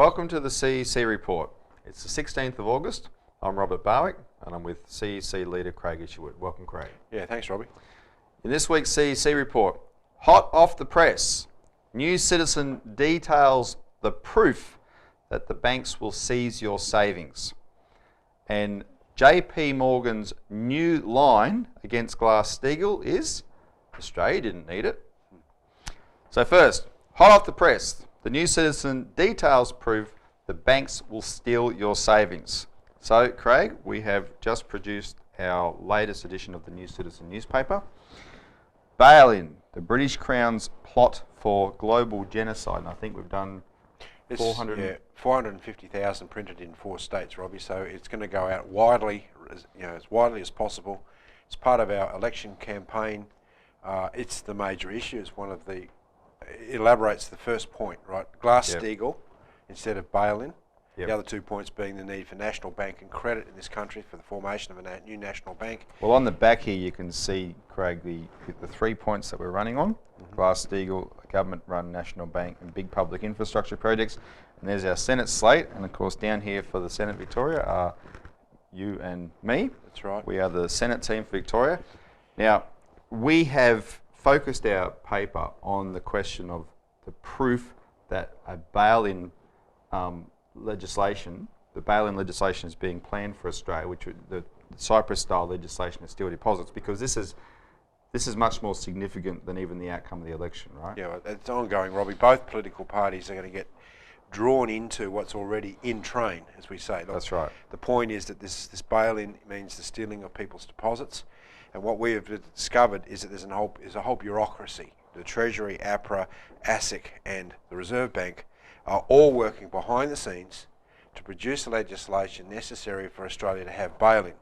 Welcome to the CEC Report. It's the 16th of August. I'm Robert Barwick and I'm with CEC leader Craig Isherwood. Welcome, Craig. Yeah, thanks, Robbie. In this week's CEC Report, hot off the press, New Citizen details the proof that the banks will seize your savings. And JP Morgan's new line against Glass-Steagalll is, Australia didn't need it. So first, hot off the press, the New Citizen details proof the banks will steal your savings. So, Craig, we have just produced our latest edition of the New Citizen newspaper. Bail-in, the British Crown's plot for global genocide. And I think we've done 450,000 printed in 4 states, Robbie. So it's going to go out widely, as widely as possible. It's part of our election campaign. It's the major issue. It's one of the elaborates the first point, right? Glass-Steagalll instead of bail-in. The other 2 points being the need for national bank and credit in this country for the formation of a new national bank. Well, on the back here you can see, Craig, the 3 points that we're running on. Glass-Steagalll, government-run national bank and big public infrastructure projects. And there's our Senate slate. And of course down here for the Senate Victoria are you and me. That's right. We are the Senate team for Victoria. Now, we have focused our paper on the question of the proof that a bail-in legislation, the bail-in legislation is being planned for Australia, which the Cyprus-style legislation is still deposits, because this is much more significant than even the outcome of the election, right? Yeah, it's ongoing, Robbie. Both political parties are going to get drawn into what's already in train, as we say. Look, that's right. The point is that this bail-in means the stealing of people's deposits. And what we have discovered is that there's a whole bureaucracy. The Treasury, APRA, ASIC and the Reserve Bank are all working behind the scenes to produce the legislation necessary for Australia to have bail-in.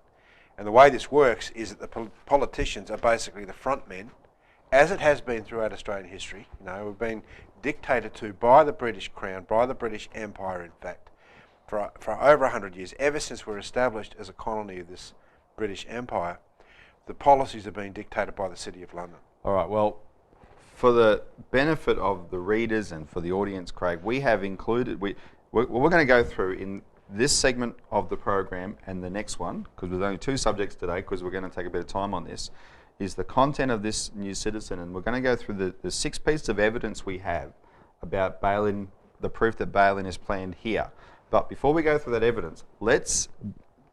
And the way this works is that the politicians are basically the front men, as it has been throughout Australian history. We've been dictated to by the British Crown, by the British Empire in fact, for over 100 years, ever since we're established as a colony of this British Empire. The policies are being dictated by the City of London. All right, well, for the benefit of the readers and for the audience, Craig, we have included, we're going to go through in this segment of the program and the next one, because there's only 2 subjects today, because we're going to take a bit of time on this, is the content of this New Citizen, and we're going to go through the 6 pieces of evidence we have about bail-in, the proof that bail-in is planned here. But before we go through that evidence, let's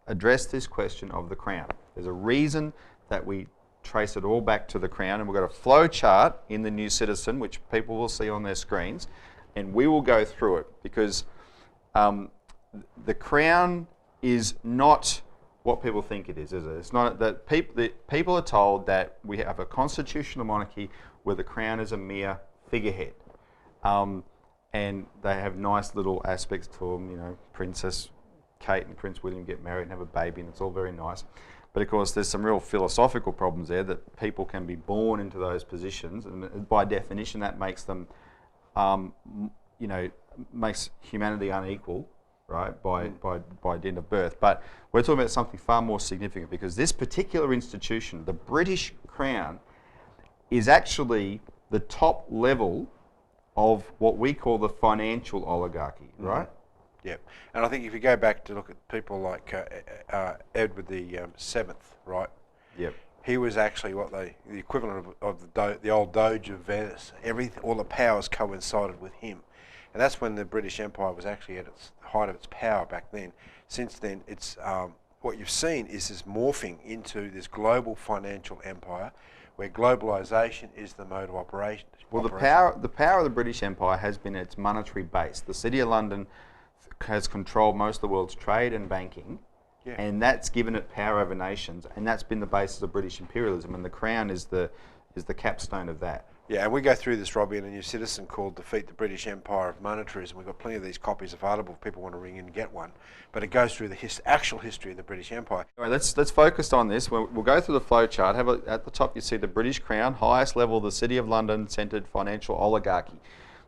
address this question of the Crown. There's a reason that we trace it all back to the Crown, and we've got a flow chart in the New Citizen which people will see on their screens, and we will go through it, because the Crown is not what people think it is it? It's not that people are told that we have a constitutional monarchy where the Crown is a mere figurehead, and they have nice little aspects to them. Princess Kate and Prince William get married and have a baby, and it's all very nice. But of course, there's some real philosophical problems there, that people can be born into those positions, and by definition, that makes them, makes humanity unequal, right? By dint of birth. But we're talking about something far more significant, because this particular institution, the British Crown, is actually the top level of what we call the financial oligarchy, right? Yep, and I think if you go back to look at people like Edward the Seventh, right? Yep. He was actually the equivalent of the old Doge of Venice. All the powers coincided with him, and that's when the British Empire was actually at its height of its power back then. Since then, it's what you've seen is this morphing into this global financial empire, where globalisation is the mode of operation. Well, the power of the British Empire has been its monetary base. The City of London has controlled most of the world's trade and banking, and that's given it power over nations, and that's been the basis of British imperialism, and the Crown is the capstone of that. Yeah, and we go through this, Robbie, in a New Citizen called Defeat the British Empire of Monetarism. We've got plenty of these copies available if people want to ring in and get one, but it goes through the actual history of the British Empire. All right, let's focus on this. We'll go through the flow chart. At the top you see the British Crown, highest level, the City of London centred financial oligarchy,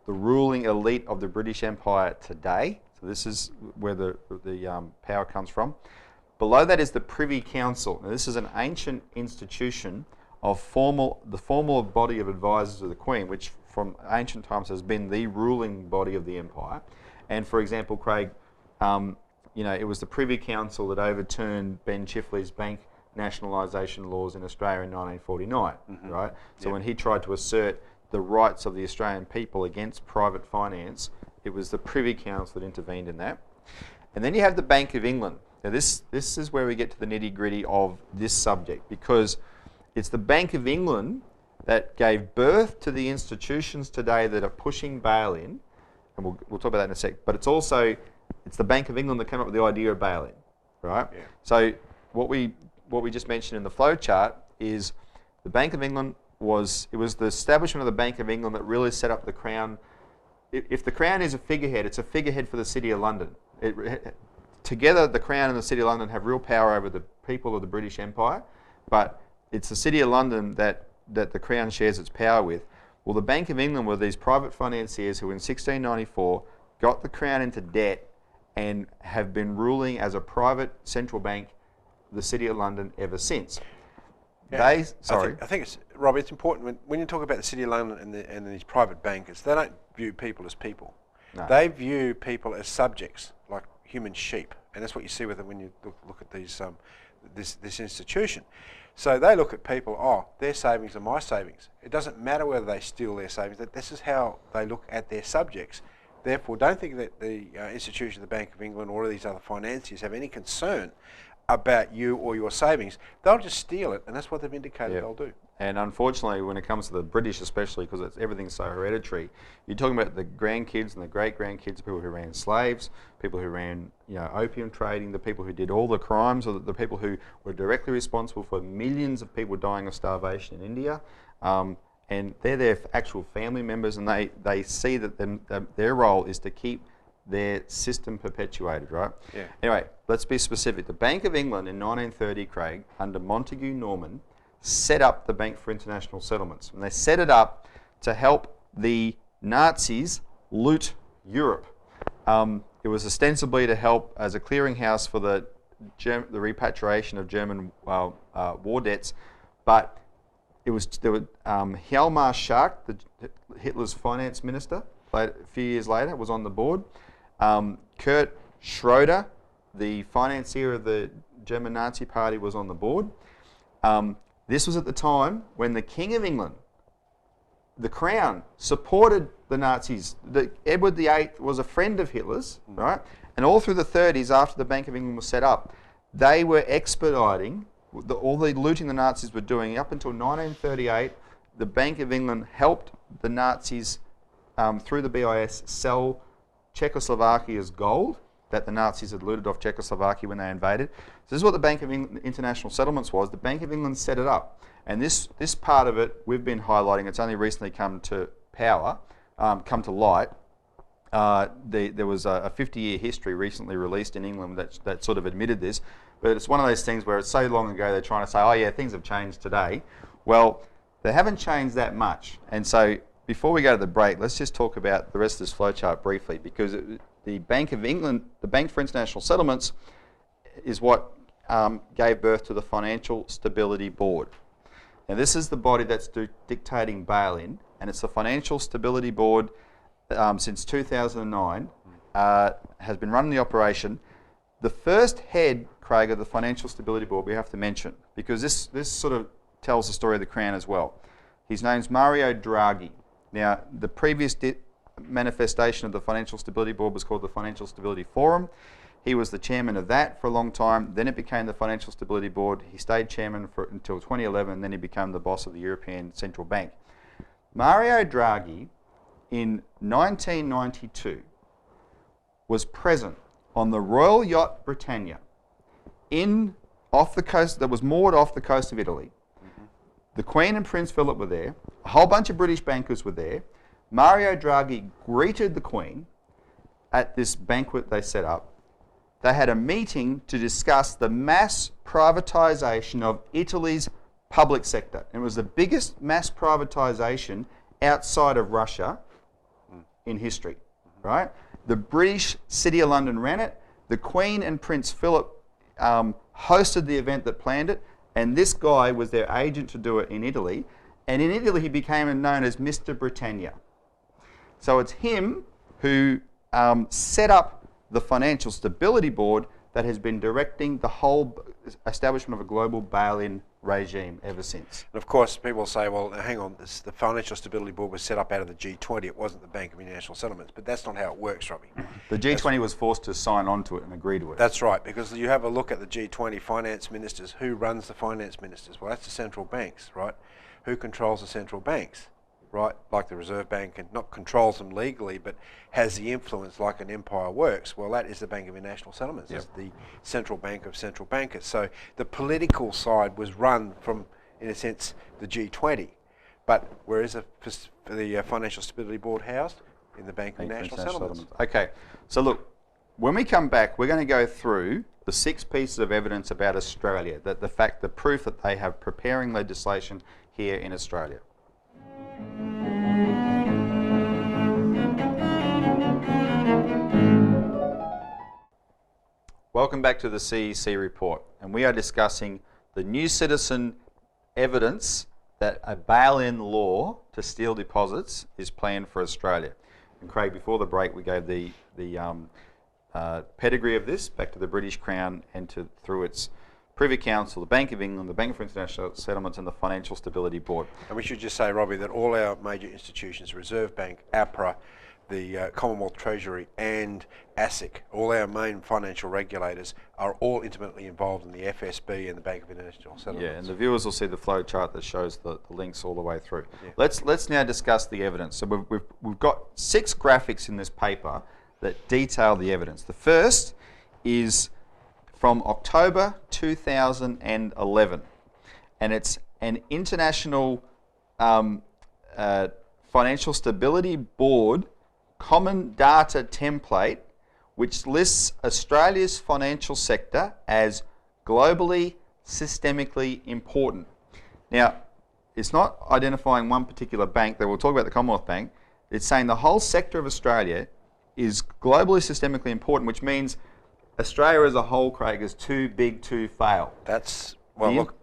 the ruling elite of the British Empire today. So this is where the power comes from. Below that is the Privy Council. Now, this is an ancient institution of the formal body of advisors of the Queen, which from ancient times has been the ruling body of the empire. And for example, Craig, it was the Privy Council that overturned Ben Chifley's bank nationalisation laws in Australia in 1949, right? So when he tried to assert the rights of the Australian people against private finance, it was the Privy Council that intervened in that. And then you have the Bank of England. Now this is where we get to the nitty-gritty of this subject, because it's the Bank of England that gave birth to the institutions today that are pushing bail-in, and we'll talk about that in a sec, but it's the Bank of England that came up with the idea of bail-in, right? Yeah. So what we just mentioned in the flowchart is the Bank of England was the establishment of the Bank of England that really set up the Crown. If the Crown is a figurehead, it's a figurehead for the City of London. Together, the Crown and the City of London have real power over the people of the British Empire, but it's the City of London that the Crown shares its power with. Well, the Bank of England were these private financiers who in 1694 got the Crown into debt and have been ruling as a private central bank the City of London ever since. Yeah. I think it's, Rob, it's important when you talk about the City of London and these private bankers, they don't view people as people. No. They view people as subjects, like human sheep, and that's what you see with them when you look at these this institution. So they look at people, their savings are my savings. It doesn't matter whether they steal their savings. That this is how they look at their subjects. Therefore, don't think that the institution of the Bank of England or these other financiers have any concern about you or your savings. They'll just steal it, and that's what they've indicated they'll do. And unfortunately, when it comes to the British especially, because everything's so hereditary, you're talking about the grandkids and the great-grandkids of people who ran slaves, people who ran opium trading, the people who did all the crimes, or the people who were directly responsible for millions of people dying of starvation in India. And they're their actual family members, and they see that their role is to keep their system perpetuated, right? Yeah. Anyway, let's be specific. The Bank of England in 1930, Craig, under Montague Norman, set up the Bank for International Settlements. And they set it up to help the Nazis loot Europe. It was ostensibly to help as a clearinghouse for the repatriation of German war debts, but Hjalmar Schacht, Hitler's finance minister, a few years later, was on the board. Kurt Schroeder, the financier of the German Nazi Party, was on the board. This was at the time when the King of England, the Crown, supported the Nazis. Edward VIII was a friend of Hitler's, right? And all through the 30s, after the Bank of England was set up, they were expediting all the looting the Nazis were doing. Up until 1938, the Bank of England helped the Nazis, through the BIS, sell Czechoslovakia's gold that the Nazis had looted off Czechoslovakia when they invaded. So this is what the Bank of England International Settlements was. The Bank of England set it up. And this part of it, we've been highlighting. It's only recently come to light. There was a 50-year history recently released in England that sort of admitted this. But it's one of those things where it's so long ago they're trying to say, oh yeah, things have changed today. Well, they haven't changed that much. And so before we go to the break, let's just talk about the rest of this flowchart briefly, because the Bank of England, the Bank for International Settlements, is what gave birth to the Financial Stability Board. Now this is the body that's dictating bail-in, and it's the Financial Stability Board since 2009, has been running the operation. The first head, Craig, of the Financial Stability Board we have to mention, because this sort of tells the story of the Crown as well. His name's Mario Draghi. Now, the previous manifestation of the Financial Stability Board was called the Financial Stability Forum. He was the chairman of that for a long time. Then it became the Financial Stability Board. He stayed chairman until 2011, and then he became the boss of the European Central Bank. Mario Draghi, in 1992, was present on the Royal Yacht Britannia off the coast, that was moored off the coast of Italy. The Queen and Prince Philip were there. A whole bunch of British bankers were there. Mario Draghi greeted the Queen at this banquet they set up. They had a meeting to discuss the mass privatisation of Italy's public sector. And it was the biggest mass privatisation outside of Russia in history, right? The British City of London ran it. The Queen and Prince Philip hosted the event that planned it. And this guy was their agent to do it in Italy. And in Italy, he became known as Mr. Britannia. So it's him who set up the Financial Stability Board that has been directing the whole establishment of a global bail-in regime ever since. And of course, people say, well, hang on, the Financial Stability Board was set up out of the G20. It wasn't the Bank of International Settlements. But that's not how it works, Robbie. The G20 was forced to sign on to it and agree to it. That's right, because you have a look at the G20 finance ministers. Who runs the finance ministers? Well, that's the central banks, right? Who controls the central banks? Right, like the Reserve Bank, and not controls them legally, but has the influence like an empire works. Well, that is the Bank of International Settlements. It's the central bank of central bankers. So the political side was run from, in a sense, the G20. But where is the Financial Stability Board housed? In the Bank of International Settlements. Okay, so look, when we come back, we're going to go through the 6 pieces of evidence about Australia, that the proof that they have preparing legislation here in Australia. Welcome back to the CEC Report, and we are discussing the new citizen evidence that a bail-in law to steal deposits is planned for Australia. And Craig, before the break, we gave the pedigree of this back to the British Crown and through its Privy Council, the Bank of England, the Bank for International Settlements, and the Financial Stability Board. And we should just say, Robbie, that all our major institutions, Reserve Bank, APRA, the Commonwealth Treasury, and ASIC, all our main financial regulators, are all intimately involved in the FSB and the Bank of International Settlements. Yeah, and the viewers will see the flow chart that shows the links all the way through. Yeah. Let's now discuss the evidence. So we've got 6 graphics in this paper that detail the evidence. The first is from October 2011, and it's an international Financial Stability Board common data template which lists Australia's financial sector as globally systemically important. Now, it's not identifying one particular bank, that we'll talk about the Commonwealth Bank. It's saying the whole sector of Australia is globally systemically important, which means Australia as a whole, Craig, is too big to fail. That's, well, look,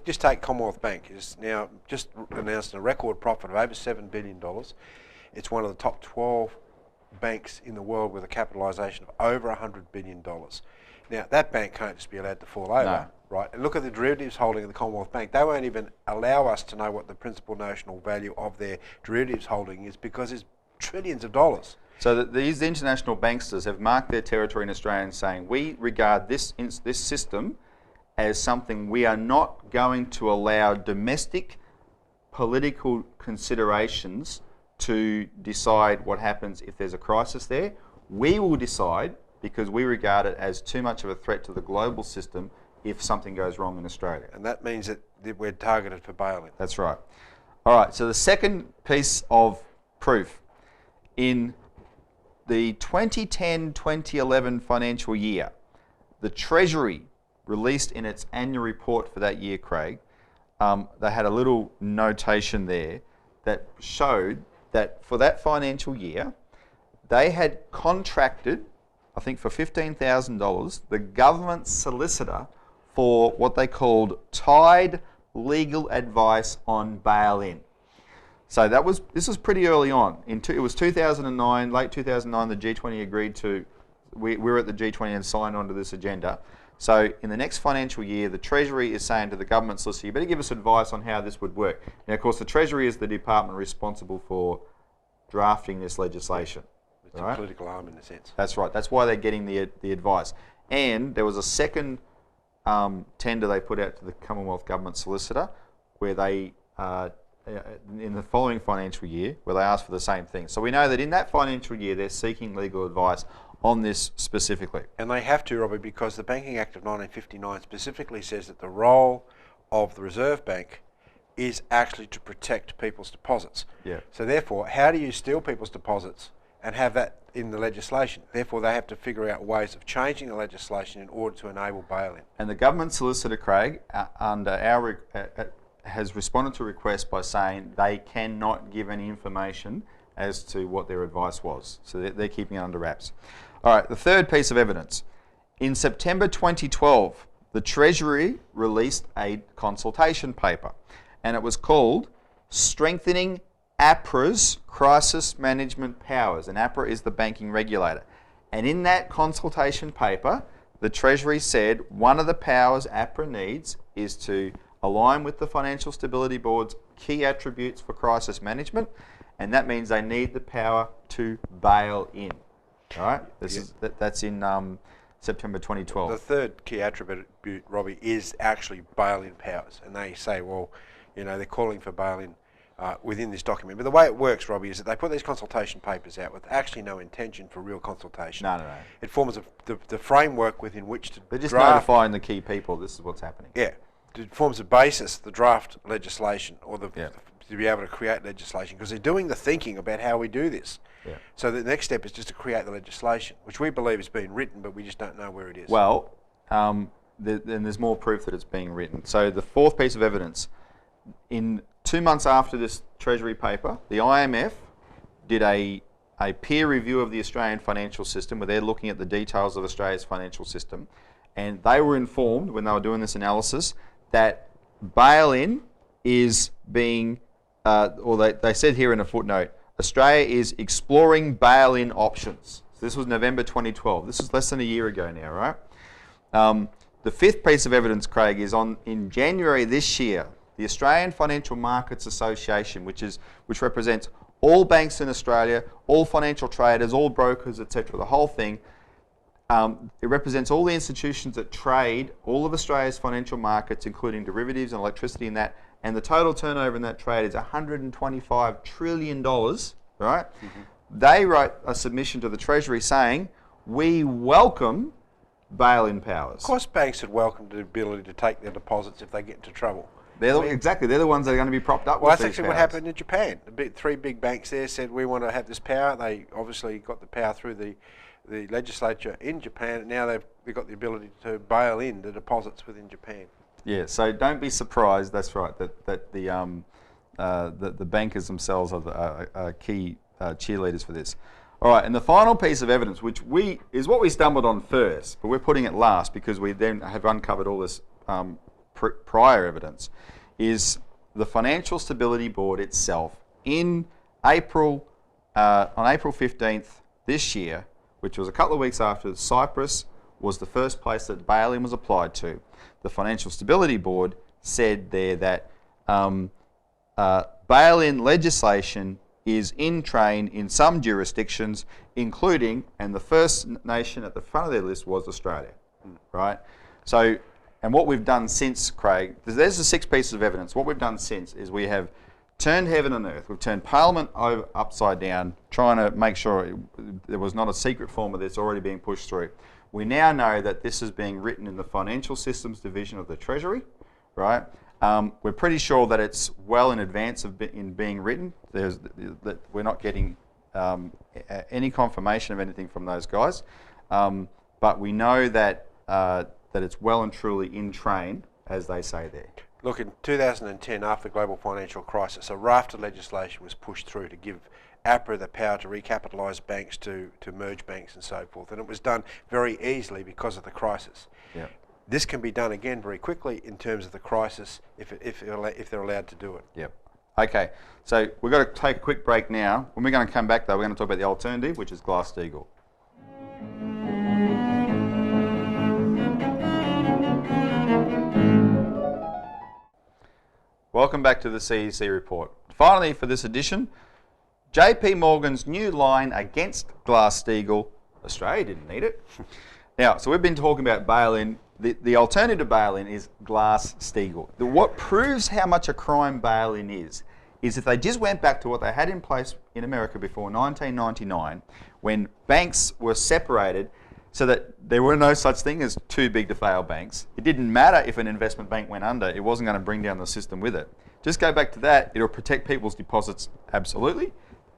just take Commonwealth Bank. It's now just announced a record profit of over $7 billion. It's one of the top 12 banks in the world with a capitalisation of over $100 billion. Now, that bank can't just be allowed to fall over, right? And look at the derivatives holding of the Commonwealth Bank. They won't even allow us to know what the principal notional value of their derivatives holding is because it's trillions of dollars. So these international banksters have marked their territory in Australia and saying, we regard this system as something we are not going to allow domestic political considerations to decide what happens if there's a crisis there. We will decide, because we regard it as too much of a threat to the global system if something goes wrong in Australia. And that means that we're targeted for bail-in. That's right. All right, so the second piece of proof. In the 2010-2011 financial year, the Treasury released in its annual report for that year, Craig, they had a little notation there that showed that for that financial year, they had contracted, I think for $15,000, the government solicitor for what they called tied legal advice on bail-in. So this was pretty early on. It was 2009, late 2009, the G20 agreed to, we were at the G20 and signed onto this agenda. So in the next financial year, the Treasury is saying to the government solicitor, you better give us advice on how this would work. Now, of course, the Treasury is the department responsible for drafting this legislation. It's a political arm in a sense. That's right. That's why they're getting the advice. And there was a second tender they put out to the Commonwealth Government Solicitor where they, in the following financial year, where they asked for the same thing. So we know that in that financial year, they're seeking legal advice on this specifically. And they have to, Robbie, because the Banking Act of 1959 specifically says that the role of the Reserve Bank is actually to protect people's deposits. Yeah. So therefore, how do you steal people's deposits and have that in the legislation? Therefore, they have to figure out ways of changing the legislation in order to enable bail-in. And the government solicitor, Craig, under our has responded to a request by saying they cannot give any information as to what their advice was. So they're keeping it under wraps. All right, the third piece of evidence. In September 2012, the Treasury released a consultation paper, and it was called Strengthening APRA's crisis management powers, and APRA is the banking regulator. And in that consultation paper, the Treasury said one of the powers APRA needs is to align with the Financial Stability Board's key attributes for crisis management, and that means they need the power to bail in. All right, that's in September 2012. The third key attribute, Robbie, is actually bail-in powers, and they say, well, you know, they're calling for bail-in within this document. But the way it works, Robbie, is that they put these consultation papers out with actually no intention for real consultation. No. It forms the framework within which to They're just draft, notifying the key people this is what's happening. Yeah, it forms a basis, the draft legislation, or to be able to create legislation, because they're doing the thinking about how we do this. Yeah. So the next step is just to create the legislation, which we believe is being written, but we just don't know where it is. Well, then there's more proof that it's being written. So the fourth piece of evidence, in 2 months after this Treasury paper, the IMF did a peer review of the Australian financial system, where they're looking at the details of Australia's financial system, and they were informed when they were doing this analysis that bail-in is being, they said here in a footnote, Australia is exploring bail-in options. So this was November 2012. This is less than a year ago now, right? The fifth piece of evidence, Craig, is in January this year, the Australian Financial Markets Association, which represents all banks in Australia, all financial traders, all brokers, etc., the whole thing. It represents all the institutions that trade all of Australia's financial markets, including derivatives and electricity and that. And the total turnover in that trade is $125 trillion, right? Mm-hmm. They wrote a submission to the Treasury saying, we welcome bail-in powers. Of course banks would welcome the ability to take their deposits if they get into trouble. They're the ones that are going to be propped up well, with these powers. Well, that's actually what happened in Japan. Three big banks there said, we want to have this power. They obviously got the power through the legislature in Japan, and now they've got the ability to bail in the deposits within Japan. Yeah, so don't be surprised. That's right. That the bankers themselves are key cheerleaders for this. All right, and the final piece of evidence, which is what we stumbled on first, but we're putting it last because we then have uncovered all this prior evidence, is the Financial Stability Board itself in April on April 15th this year, which was a couple of weeks after Cyprus was the first place that bail-in was applied to. The Financial Stability Board said there that bail-in legislation is in train in some jurisdictions, including, and the first nation at the front of their list was Australia, right? So, and what we've done since, Craig, there's the 6 pieces of evidence. What we've done since is we have turned heaven and earth. We've turned Parliament upside down, trying to make sure there was not a secret form of this already being pushed through. We now know that this is being written in the Financial Systems Division of the Treasury, right? We're pretty sure that it's well in advance in being written. That we're not getting any confirmation of anything from those guys, but we know that that it's well and truly in train, as they say there. Look, in 2010, after the global financial crisis, a raft of legislation was pushed through to give APRA the power to recapitalise banks, to merge banks and so forth, and it was done very easily because of the crisis. Yeah. This can be done again very quickly in terms of the crisis if they're allowed to do it. Yep. Okay, so we've got to take a quick break now. When we're going to come back, though, we're going to talk about the alternative, which is Glass-Steagalll. Welcome back to the CEC Report. Finally, for this edition, JP Morgan's new line against Glass-Steagalll. Australia didn't need it. Now, so we've been talking about bail-in. The alternative to bail-in is Glass-Steagalll. What proves how much a crime bail-in is if they just went back to what they had in place in America before 1999, when banks were separated so that there were no such thing as too big to fail banks. It didn't matter if an investment bank went under. It wasn't going to bring down the system with it. Just go back to that. It'll protect people's deposits, absolutely,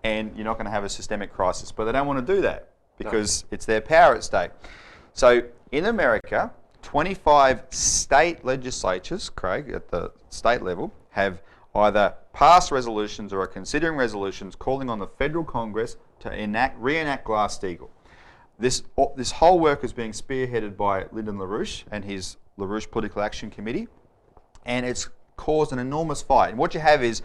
and you're not going to have a systemic crisis. But they don't want to do that because it's their power at stake. So in America, 25 state legislatures, Craig, at the state level, have either passed resolutions or are considering resolutions calling on the federal Congress to reenact Glass-Steagalll. This whole work is being spearheaded by Lyndon LaRouche and his LaRouche Political Action Committee, and it's caused an enormous fight. And what you have is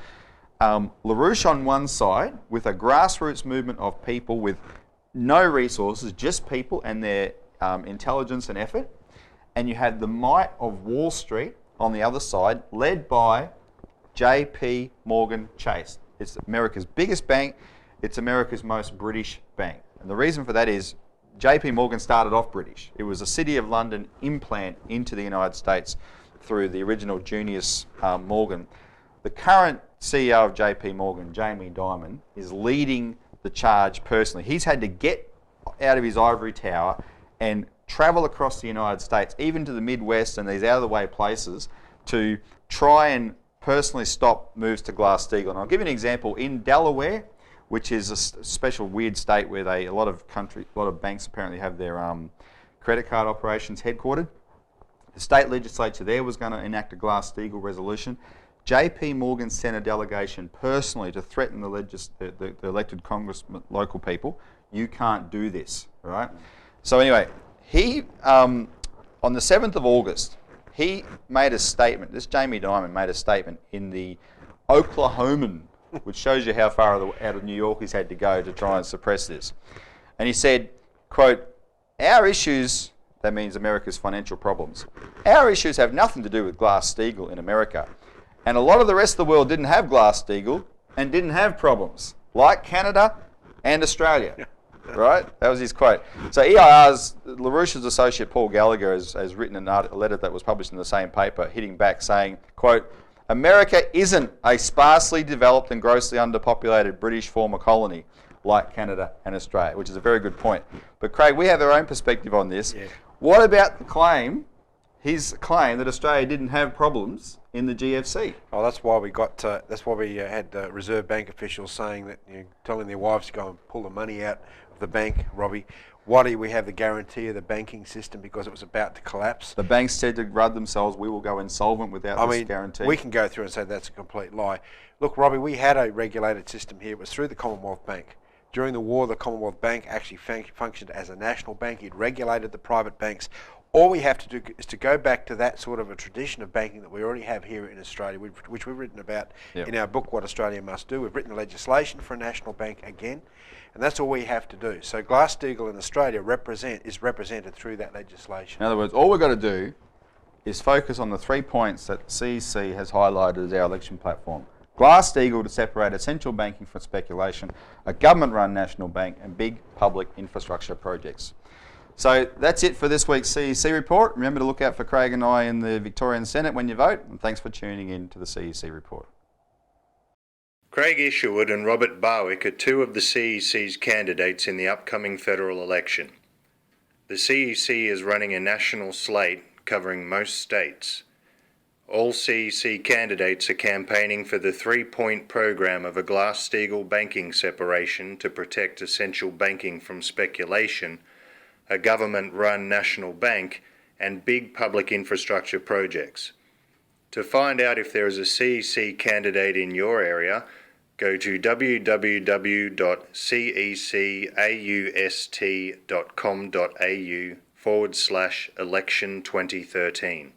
LaRouche on one side with a grassroots movement of people with no resources, just people and their intelligence and effort. And you had the might of Wall Street on the other side, led by J.P. Morgan Chase. It's America's biggest bank. It's America's most British bank. And the reason for that is J.P. Morgan started off British. It was a City of London implant into the United States through the original Junius Morgan. The current CEO of J.P. Morgan, Jamie Dimon, is leading the charge personally. He's had to get out of his ivory tower and travel across the United States, even to the Midwest and these out-of-the-way places, to try and personally stop moves to Glass-Steagall. And I'll give you an example. In Delaware, which is a special weird state where a lot of banks apparently have their credit card operations headquartered, the state legislature there was going to enact a Glass-Steagall resolution. J.P. Morgan sent a delegation personally to threaten the elected congressmen, local people. You can't do this, right? So anyway, he, on the 7th of August, he made a statement. This Jamie Dimon made a statement in the Oklahoman, which shows you how far out of New York he's had to go to try and suppress this. And he said, quote, "Our issues," that means America's financial problems, "our issues have nothing to do with Glass-Steagall in America. And a lot of the rest of the world didn't have Glass-Steagall and didn't have problems, like Canada and Australia." Right? That was his quote. So EIR's, LaRouche's associate Paul Gallagher has written a letter that was published in the same paper, hitting back saying, quote, "America isn't a sparsely developed and grossly underpopulated British former colony like Canada and Australia," which is a very good point. But Craig, we have our own perspective on this. Yeah. What about his claim that Australia didn't have problems in the GFC? Oh, that's why we got. That's why we had Reserve Bank officials saying that, telling their wives to go and pull the money out of the bank. Robbie, why do we have the guarantee of the banking system? Because it was about to collapse. The banks said to run themselves, we will go insolvent without this guarantee. We can go through and say that's a complete lie. Look, Robbie, we had a regulated system here. It was through the Commonwealth Bank. During the war, the Commonwealth Bank actually functioned as a national bank. It regulated the private banks. All we have to do is to go back to that sort of a tradition of banking that we already have here in Australia, which we've written about in our book, What Australia Must Do. We've written legislation for a national bank again, and that's all we have to do. So Glass-Steagall in Australia is represented through that legislation. In other words, all we've got to do is focus on the 3 points that CEC has highlighted as our election platform. Glass-Steagall to separate essential banking from speculation, a government-run national bank, and big public infrastructure projects. So that's it for this week's CEC Report. Remember to look out for Craig and I in the Victorian Senate when you vote, and thanks for tuning in to the CEC Report. Craig Isherwood and Robert Barwick are two of the CEC's candidates in the upcoming federal election. The CEC is running a national slate covering most states. All CEC candidates are campaigning for the 3-point program of a Glass-Steagall banking separation to protect essential banking from speculation, a government-run national bank, and big public infrastructure projects. To find out if there is a CEC candidate in your area, go to www.cecaust.com.au/election 2013.